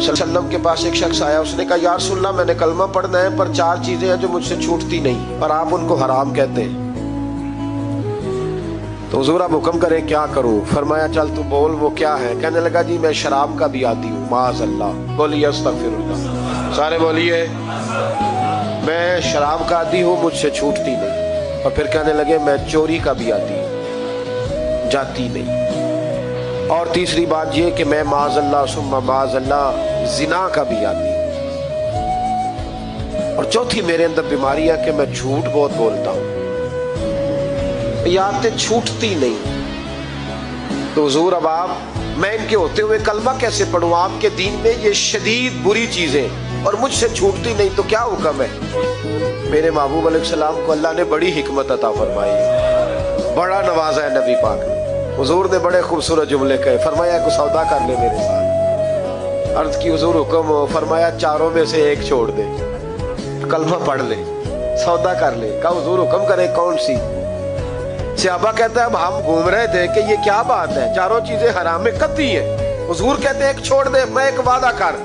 वसल्लम के पास एक शख्स आया, उसने कहा या रसूलल्लाह मैंने कलमा पढ़ना है पर 4 चीजें हैं जो मुझसे छूटती नहीं और आप उनको हराम कहते हैं, तो हुजूर आप हुक्म करें क्या करूं? फरमाया चल तू बोल वो क्या है? कहने लगा जी मैं शराब का भी आदी हूँ। माअज़ल्लाह। बोलिए अस्तगफिरुल्लाह। सारे बोलिए मैं शराब का आदी हूँ, मुझसे छूटती नहीं। और फिर कहने लगे मैं चोरी का भी आदी हूँ, जाती नहीं। और तीसरी बात ये कि मैं माअज़ल्लाह सुम्मा माअज़ल्लाह जिना का भी आदी हूँ। और चौथी मेरे अंदर बीमारी है कि मैं झूठ बहुत बोलता हूँ, ये आदतें छूटती नहीं। तो हुजूर अब आप मैं इनके होते हुए कलमा कैसे पढ़ूं? आपके दीन में ये शदीद बुरी चीजें और मुझसे छूटती नहीं, तो क्या हुक्म है? मेरे महबूब अलैहिस्सलाम को अल्लाह ने बड़ी हिकमत अता फरमाई, बड़ा नवाजा है नबी पाक ने। हुजूर ने बड़े खूबसूरत जुमले कहे, फरमाया को सौदा कर ले मेरे साथ। अर्ज की हुजूर हुक्म हो, फरमाया चारों में से एक छोड़ दे, कलमा पढ़ ले, सौदा कर ले। कहा हुजूर हुक्म करे कौन सी? सहाबा कहता है अब हम घूम रहे थे कि ये क्या बात है, चारों चीजें हराम में कतई है। हुजूर कहते हैं एक छोड़ दे, मैं एक वादा कर।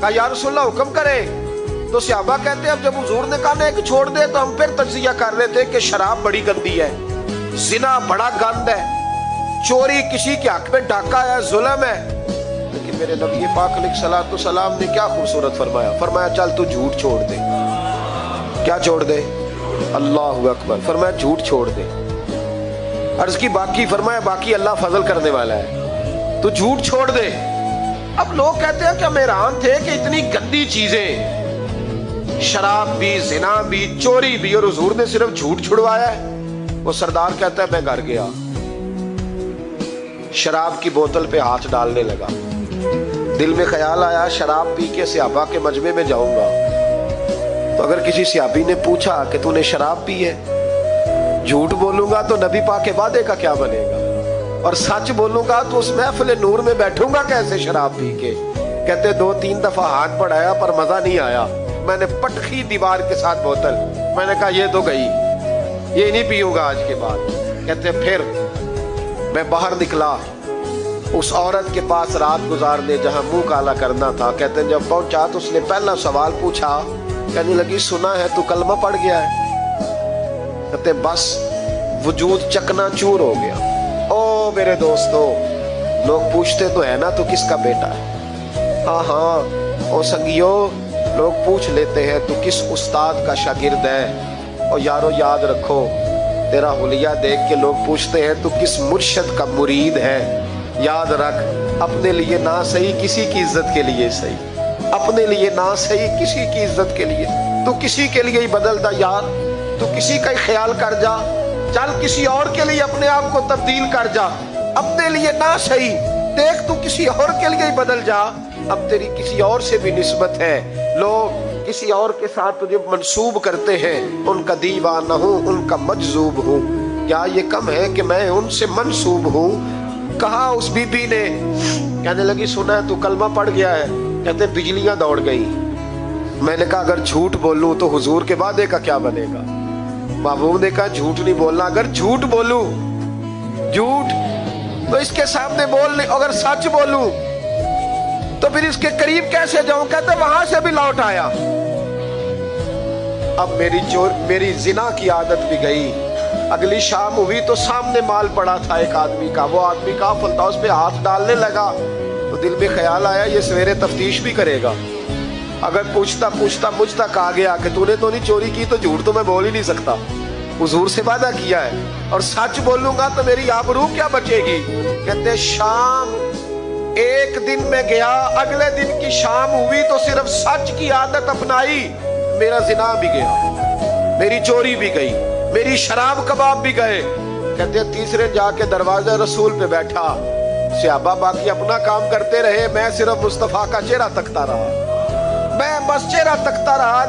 कहा या रसूलल्लाह हुक्म करे। तो सहाबा कहते हैं अब जब हुजूर ने कहा ना एक छोड़ दे तो हम फिर तज्जिया कर रहे थे कि शराब बड़ी गंदी है, जिना बड़ा गंद है, चोरी किसी के हक में डाका है, जुल्म है। लेकिन मेरे नबी पाक अलैहिस्सलातु सलाम ने क्या खूबसूरत फरमाया, फरमाया चल तू झूठ छोड़ दे। क्या छोड़ दे? अल्लाहु अकबर। फरमाया झूठ छोड़ दे। अर्ज की बाकी? फरमाया बाकी अल्लाह फजल करने वाला है, तो झूठ छोड़ दे। अब लोग कहते हैं कि हम हैरान थे कि इतनी गंदी चीजें, शराब भी, जिना भी, चोरी भी, और हुजूर ने सिर्फ झूठ छुड़वाया है। वो सरदार कहता है मैं घर गया, शराब की बोतल पे हाथ डालने लगा, दिल में ख्याल आया शराब पी के सहाबा के मजमे में जाऊंगा, तो अगर किसी सहाबी ने पूछा कि तूने शराब पी है, झूठ बोलूंगा तो नबी पाक के वादे का क्या बनेगा, और सच बोलूंगा तो उस महफिल नूर में बैठूंगा कैसे शराब पी के? कहते 2-3 दफा हाथ बढ़ाया पर मजा नहीं आया, मैंने पटखी दीवार के साथ बोतल, मैंने कहा ये तो गई, ये नहीं पीऊंगा आज के बाद। कहते फिर मैं बाहर निकला उस औरत के पास रात गुजारने जहां मुंह काला करना था। कहते जब पहुंचा तो उसने पहला सवाल पूछा, कहने लगी सुना है तू कलमा पढ़ गया है? कहते बस वजूद चकनाचूर हो गया। ओ मेरे दोस्तों, लोग पूछते तो है ना तू किसका बेटा है? हाँ हाँ ओ संगियो, लोग पूछ लेते हैं तू किस उस्ताद का शागिर्द है। और यारो याद रखो, तेरा हुलिया देख के लोग पूछते हैं तू किस मुर्शिद का मुरीद है। याद रख, अपने लिए ना सही किसी की इज्जत के लिए सही, अपने लिए ना सही किसी की इज्जत के लिए, तू किसी के लिए ही बदल जा यार, तू किसी का ही ख्याल कर जा, चल किसी और के लिए अपने आप को तब्दील कर जा। अपने लिए ना सही, देख तू किसी और के लिए ही बदल जा, अब तेरी किसी और से भी निस्बत है। लोग किसी और के साथ तुझे मंसूब करते हैं, उनका दीवाना हूँ, उनका मजजूब हूँ। क्या ये कम है कि मैं उनसे मंसूब हूँ? कहा उस बीबी ने, कहने लगी सुना है तू कलमा पढ़ गया है? कहते बिजलियां दौड़ गई। मैंने कहा अगर झूठ बोलूं तो हुजूर के वादे का क्या बनेगा? महबूब ने कहा झूठ नहीं बोलना। अगर झूठ बोलूं, झूठ तो इसके सामने बोल नहीं, अगर सच बोलूं तो फिर इसके करीब कैसे जाऊं? कहते वहां से भी लौट आया। अब मेरी जिना की आदत भी गई। अगली शाम हुई तो सामने माल पड़ा था एक आदमी का, वो आदमी काफिल था, उस पे हाथ डालने लगा तो दिल में ख्याल आया ये सवेरे तफ्तीश भी करेगा। अगर पूछता पूछता मुझ तक आ गया कि तूने तो नहीं चोरी की, तो झूठ तो मैं बोल ही नहीं सकता, हुजूर से वादा किया है, और सच बोलूंगा तो मेरी आबरू क्या बचेगी। कहते शाम एक दिन में गया, अगले दिन की शाम हुई तो सिर्फ सच की आदत अपनाई, मेरा जिना भी गया, मेरी चोरी भी गई, मेरी शराब कबाब भी गए। कहते तीसरे जाके दरवाजा रसूल पे बैठा, सहाबा बाकी अपना काम करते रहे, मैं सिर्फ मुस्तफा का चेहरा तकता रहा, मैं बस चेहरा तकता रहा।